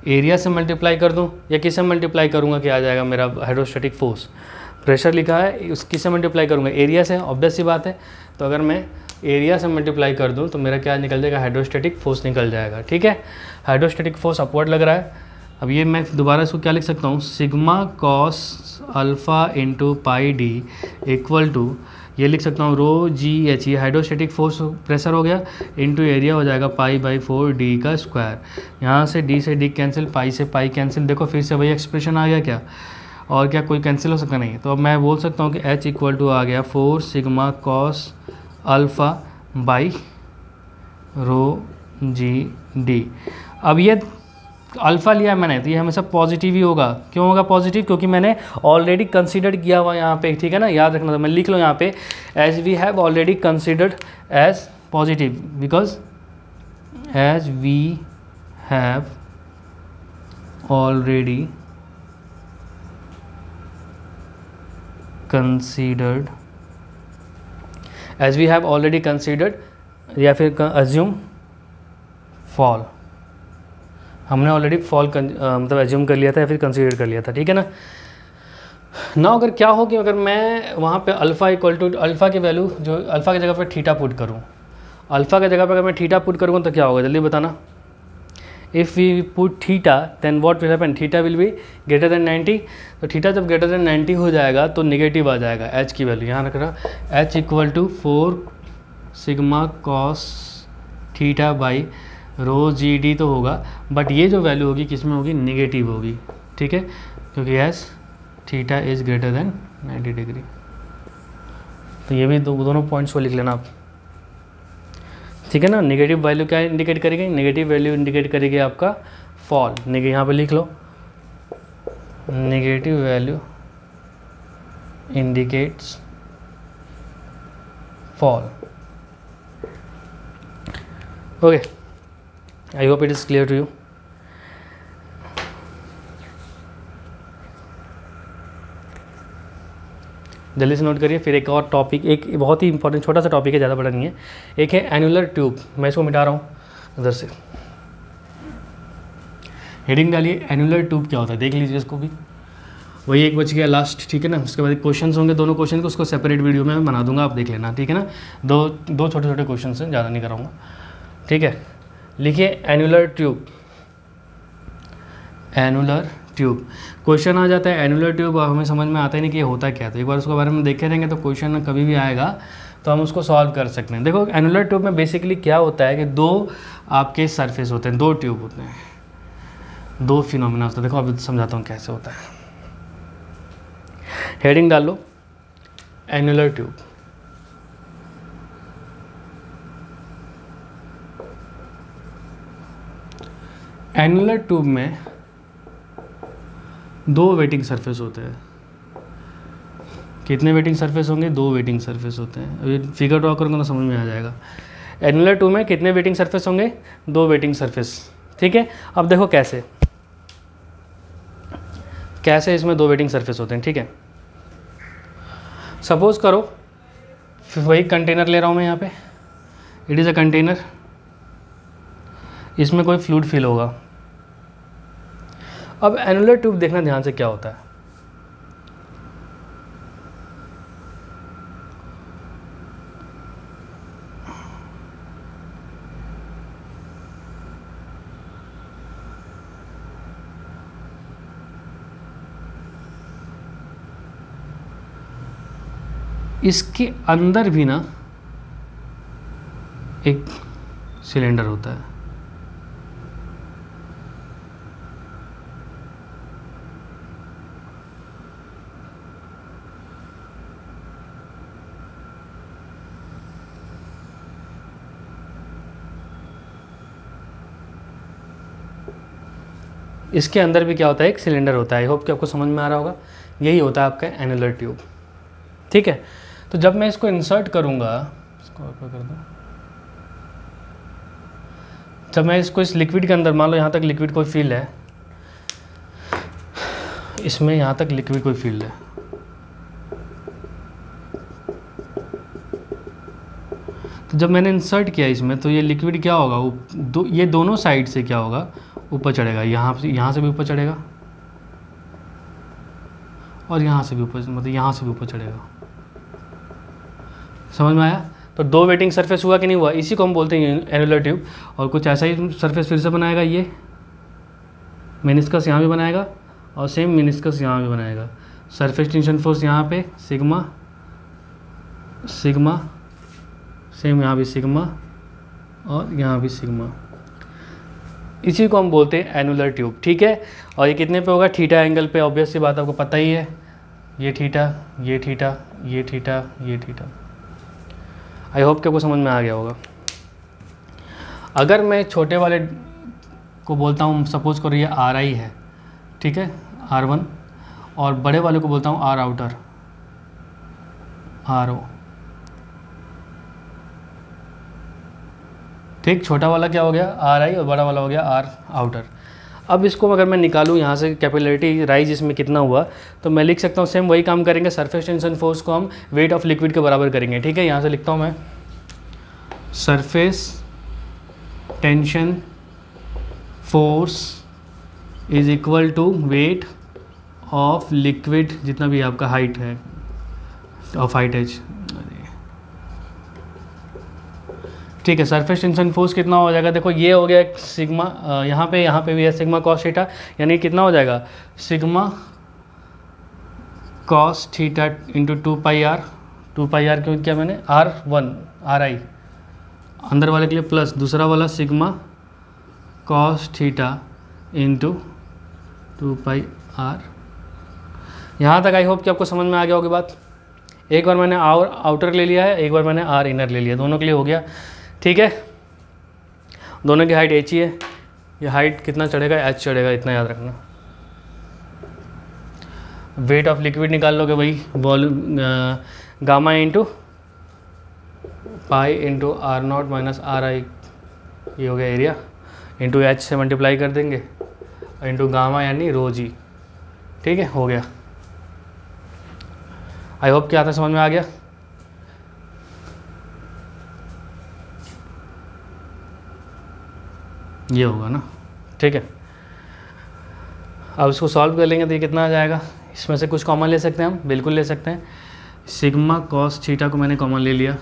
एरिया से मल्टीप्लाई कर दूँ, या किससे मल्टीप्लाई करूँगा, क्या आ जाएगा मेरा हाइड्रोस्टैटिक फोर्स, प्रेशर लिखा है, उस किससे मल्टीप्लाई करूँगा, एरिया से, ऑब्वियस सी बात है। तो अगर मैं एरिया से मल्टीप्लाई कर दूँ तो मेरा क्या निकल जाएगा, हाइड्रोस्टैटिक फोर्स निकल जाएगा, ठीक है। हाइड्रोस्टैटिक फोर्स अपवर्ड लग रहा है। अब ये मैं दोबारा इसको क्या लिख सकता हूँ, sigma cos alpha into pi D equal to, ये लिख सकता हूँ रो जी एच, ये हाइड्रोस्टैटिक फोर्स प्रेशर हो गया, इंटू एरिया हो जाएगा पाई बाई 4 डी का स्क्वायर। यहाँ से डी कैंसिल, पाई से पाई कैंसिल, देखो फिर से वही एक्सप्रेशन आ गया क्या, और क्या कोई कैंसिल हो सकता नहीं। तो अब मैं बोल सकता हूँ कि एच इक्वल टू आ गया 4 sigma cos alpha by rho G D. अब ये अल्फ़ा लिया मैंने तो ये हमेशा पॉजिटिव ही होगा। क्यों होगा पॉजिटिव? क्योंकि मैंने ऑलरेडी कंसीडर किया हुआ यहाँ पे, ठीक है ना, याद रखना था। मैं लिख लो यहाँ पे as we have already considered as positive, because as we have already considered, as we have already considered, या फिर अज्यूम फॉल, हमने ऑलरेडी फॉल मतलब एज्यूम कर लिया था या फिर कंसीडर कर लिया था, ठीक है ना। ना अगर क्या हो कि अगर मैं वहाँ पे अल्फ़ा इक्वल टू अल्फ़ा की वैल्यू जो अल्फ़ा की जगह पर थीटा पुट करूँ, अल्फ़ा की जगह पर अगर मैं थीटा पुट करूँगा तो क्या होगा जल्दी बताना। If we put theta then what will happen, theta will be greater than 90। तो थीटा जब ग्रेटर देन 90 हो जाएगा तो नेगेटिव आ जाएगा एच की वैल्यू, यहाँ रख रहा H equal to 4 sigma cos theta by rho G D तो होगा, बट ये जो वैल्यू होगी किस में होगी, निगेटिव होगी, ठीक है, क्योंकि S theta is greater than 90 degree. तो ये भी दोनों पॉइंट्स को लिख लेना आप, ठीक है ना। नेगेटिव वैल्यू क्या इंडिकेट करेगी, नेगेटिव वैल्यू इंडिकेट करेगी आपका फॉल। यहाँ पे लिख लो negative value indicates fall. Okay, I hope it is clear to you. जल्दी से नोट करिए। फिर एक और टॉपिक, एक बहुत ही इंपॉर्टेंट छोटा सा टॉपिक है, ज़्यादा बड़ा नहीं है। एक है एनुलर ट्यूब, मैं इसको मिटा रहा हूँ इधर से। हेडिंग डालिए एनुलर ट्यूब क्या होता है, देख लीजिए इसको भी। वही एक बच गया लास्ट, ठीक है ना। उसके बाद क्वेश्चन होंगे, दोनों क्वेश्चन को उसको सेपरेट वीडियो में बना दूंगा, आप देख लेना, ठीक है ना। दो छोटे छोटे क्वेश्चन हैं, ज़्यादा नहीं कराऊंगा, ठीक है। लिखिए annular tube, annular tube. Question आ जाता है एनुलर ट्यूब, हमें समझ में आता ही नहीं कि ये होता क्या है। तो एक बार उसके बारे में देखे रहेंगे तो क्वेश्चन कभी भी आएगा तो हम उसको सॉल्व कर सकते हैं। देखो एनुलर ट्यूब में बेसिकली क्या होता है कि दो आपके सरफेस होते हैं, दो ट्यूब होते हैं, दो फिनोमिना होते हैं। देखो अभी समझाता हूँ कैसे होता है। हेडिंग डाल लो एनुलर ट्यूब। एनुलर ट्यूब में दो वेटिंग सरफेस होते हैं। कितने वेटिंग सरफेस होंगे, दो वेटिंग सरफेस होते हैं। अभी फिगर ड्रॉ करूँगा तो समझ में आ जाएगा। एनुलर ट्यूब में कितने वेटिंग सरफेस होंगे, दो वेटिंग सरफेस, ठीक है। अब देखो कैसे कैसे इसमें दो वेटिंग सरफेस होते हैं, ठीक है। सपोज करो वही कंटेनर ले रहा हूँ मैं यहाँ पे, इट इज़ अ कंटेनर, इसमें कोई फ्लूइड फिल होगा। अब एनुलर ट्यूब देखना ध्यान से क्या होता है। इसके अंदर भी ना एक सिलेंडर होता है। इसके अंदर भी क्या होता है, एक सिलेंडर होता है। आई होप कि आपको समझ में आ रहा होगा। यही होता है आपका एनुलर ट्यूब, ठीक है। तो जब मैं इसको इंसर्ट करूँगा, इसको ऊपर कर दूँ, जब मैं इसको इस लिक्विड के अंदर, मान लो यहाँ तक लिक्विड कोई फील्ड है, इसमें यहाँ तक लिक्विड कोई फील्ड है, तो जब मैंने इंसर्ट किया इसमें तो ये लिक्विड क्या होगा, ये दोनों साइड से क्या होगा, ऊपर चढ़ेगा। यहाँ से भी ऊपर चढ़ेगा और यहाँ से भी ऊपर, मतलब यहाँ से भी ऊपर चढ़ेगा। समझ में आया। तो दो वेटिंग सरफेस हुआ कि नहीं हुआ, इसी को हम बोलते हैं एनुलर ट्यूब। और कुछ ऐसा ही सरफेस फिर से बनाएगा, ये मेनिस्कस यहाँ भी बनाएगा और सेम मेनिस्कस यहाँ भी बनाएगा। सरफेस टेंशन फोर्स यहाँ पे सिग्मा सिग्मा, सेम यहाँ भी सिग्मा और यहाँ भी सिग्मा। इसी को हम बोलते हैं एनुलर ट्यूब, ठीक है। और ये कितने पे होगा, थीटा एंगल पे। ऑब्वियस सी बात आपको पता ही है, ये थीटा, ये थीटा, ये थीटा, ये थीटा। आई होप कि आपको समझ में आ गया होगा। अगर मैं छोटे वाले को बोलता हूँ, सपोज करो ये आर आई है, ठीक है, R1, और बड़े वाले को बोलता हूँ आर आउटर, RO, ठीक। छोटा वाला क्या हो गया आर आई और बड़ा वाला हो गया आर आउटर। अब इसको अगर मैं निकालूँ यहाँ से कैपिलरिटी राइज इसमें कितना हुआ, तो मैं लिख सकता हूँ सेम वही काम करेंगे, सरफेस टेंशन फोर्स को हम वेट ऑफ लिक्विड के बराबर करेंगे, ठीक है। यहाँ से लिखता हूँ मैं surface tension force is equal to weight of liquid, जितना भी आपका हाइट है ऑफ हाइट एच, ठीक है। सरफेस टेंशन फोर्स कितना हो जाएगा, देखो ये हो गया सिग्मा, यहाँ पे भी है सिग्मा कॉस थीटा, यानी कितना हो जाएगा sigma cos theta into 2πr, 2πr क्यों क्या मैंने R1 RI अंदर वाले के लिए प्लस दूसरा वाला sigma cos theta into 2πr। यहाँ तक आई होप कि आपको समझ में आ गया होगी बात। एक बार मैंने आउटर ले लिया है, एक बार मैंने आर इनर ले लिया, दोनों के लिए हो गया, ठीक है। दोनों की हाइट h ही है, ये हाइट कितना चढ़ेगा h चढ़ेगा, इतना याद रखना। वेट ऑफ लिक्विड निकाल लोगे भाई, volume gamma into pi into R0 minus RI, ये हो गया एरिया, इंटू h से मल्टीप्लाई कर देंगे, इंटू गामा यानी रो जी, ठीक है, हो गया। आई होप कि आता समझ में आ गया। ये होगा ना, ठीक है। अब इसको सॉल्व कर लेंगे तो ये कितना आ जाएगा, इसमें से कुछ कॉमन ले सकते हैं हम, बिल्कुल ले सकते हैं। सिग्मा कॉस थीटा को मैंने कॉमन ले लिया,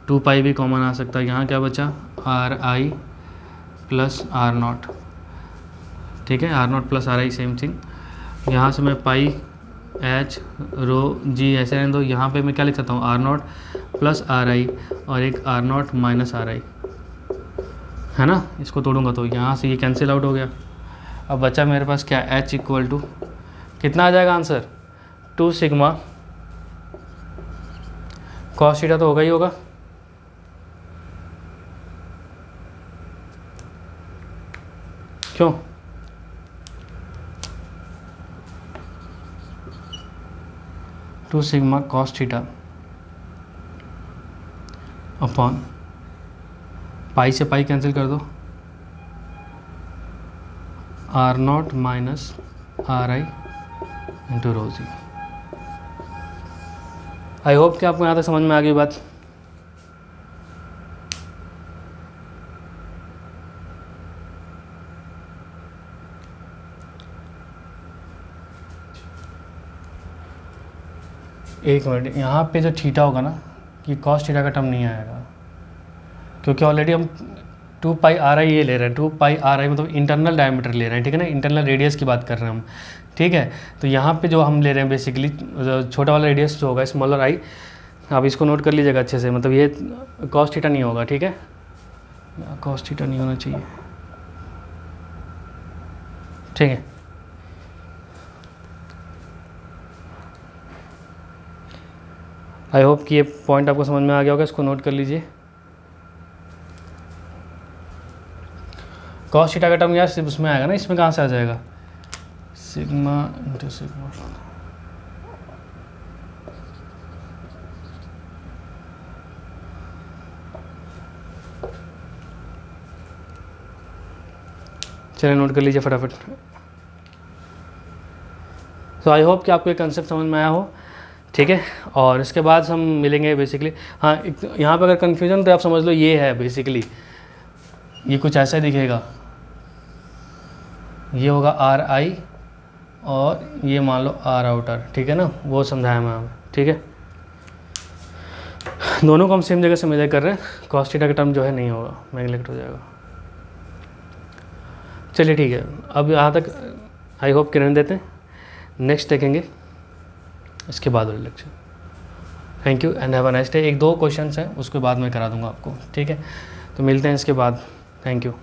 2π भी कॉमन आ सकता है। यहाँ क्या बचा RI प्लस R0, ठीक है, R0 plus RI same thing. यहाँ से मैं पाई H रो जी ऐसे रहने दो, यहाँ पे मैं क्या लिख सकता हूँ R0 प्लस RI और एक R0 माइनस RI, है ना। इसको तोड़ूंगा तो यहाँ से ये कैंसिल आउट हो गया। अब बचा मेरे पास क्या H इक्वल टू कितना आ जाएगा आंसर 2 सिग्मा कॉस थीटा, तो होगा ही होगा, क्यों 2 sigma cos theta upon pi से पाई कैंसिल कर दो, R0 minus RI into rho G. I hope कि आपको यहाँ तक समझ में आ गई बात। एक मिनट, यहाँ पे जो थीटा होगा ना, कि कॉस थीटा का टर्म नहीं आएगा, क्योंकि ऑलरेडी हम 2πRI ये ले रहे हैं, 2πRI मतलब इंटरनल डायमीटर ले रहे हैं, ठीक है ना, इंटरनल रेडियस की बात कर रहे हैं हम, ठीक है। तो यहाँ पे जो हम ले रहे हैं बेसिकली छोटा वाला रेडियस जो होगा स्मॉलर आई, आप इसको नोट कर लीजिएगा अच्छे से, मतलब ये कॉस थीटा नहीं होगा, ठीक है, कॉस थीटा नहीं होना चाहिए, ठीक है। आई होप कि ये पॉइंट आपको समझ में आ गया होगा, इसको नोट कर लीजिए। कॉस थीटा का टर्म यार सिर्फ उसमें आएगा ना, इसमें कहाँ से आ जाएगा सिग्मा इंटू सिग्मा। चलिए नोट कर लीजिए फटाफट। तो आई होप कि आपको ये कंसेप्ट समझ में आया हो, ठीक है। और इसके बाद हम मिलेंगे बेसिकली, हाँ यहाँ पर अगर कन्फ्यूजन तो आप समझ लो ये है बेसिकली, ये कुछ ऐसा ही दिखेगा, ये होगा RI और ये मान लो R आउटर, ठीक है ना, वो समझाया मैं हमें, ठीक है। दोनों को हम सेम जगह से मेजर कर रहे हैं, कॉस थीटा का टर्म जो है नहीं होगा, नेगलेक्ट हो जाएगा। चलिए ठीक है, अब यहाँ तक आई होप कि रहने देते हैं, नेक्स्ट देखेंगे इसके बाद वाले lecture. Thank you and have a nice day. 1-2 questions हैं उसके बाद मैं करा दूंगा आपको, ठीक है। तो मिलते हैं इसके बाद, थैंक यू।